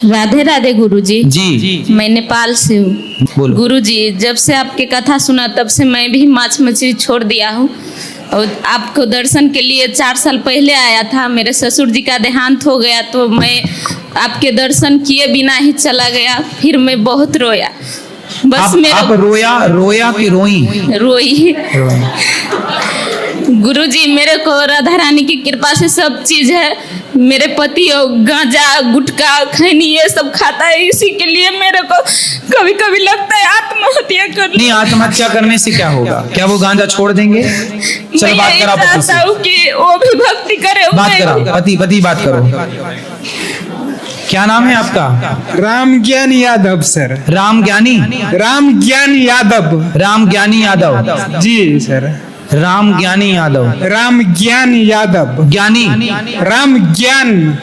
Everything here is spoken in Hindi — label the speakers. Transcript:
Speaker 1: राधे राधे गुरुजी।
Speaker 2: जी
Speaker 1: मैं नेपाल से हूँ।
Speaker 2: बोलो।
Speaker 1: गुरुजी, जब से आपके कथा सुना तब से मैं भी मांस मछली छोड़ दिया हूँ और आपको दर्शन के लिए 4 साल पहले आया था। मेरे ससुर जी का देहांत हो गया तो मैं आपके दर्शन किए बिना ही चला गया। फिर मैं बहुत रोया। बस
Speaker 2: आप रोया कि रोई?
Speaker 1: रोई। गुरुजी, मेरे को राधा रानी की कृपा से सब चीज है। मेरे पति गांजा गुटखा खैनी ये सब खाता है, इसी के लिए मेरे को कभी कभी लगता है आत्महत्या कर।
Speaker 2: नहीं, आत्महत्या करने से क्या होगा? क्या वो गांजा छोड़ देंगे? चलो बात करा पति से।
Speaker 1: चाहता हूँ कि वो भी भक्ति करे।
Speaker 2: बात करा पति बात करो। क्या नाम है आपका?
Speaker 3: राम ज्ञान यादव सर।
Speaker 2: राम ज्ञानी यादव।
Speaker 3: जी सर।
Speaker 2: राम ज्ञानी यादव।
Speaker 3: राम ज्ञान यादव।
Speaker 2: ज्ञानी।
Speaker 3: राम ज्ञान।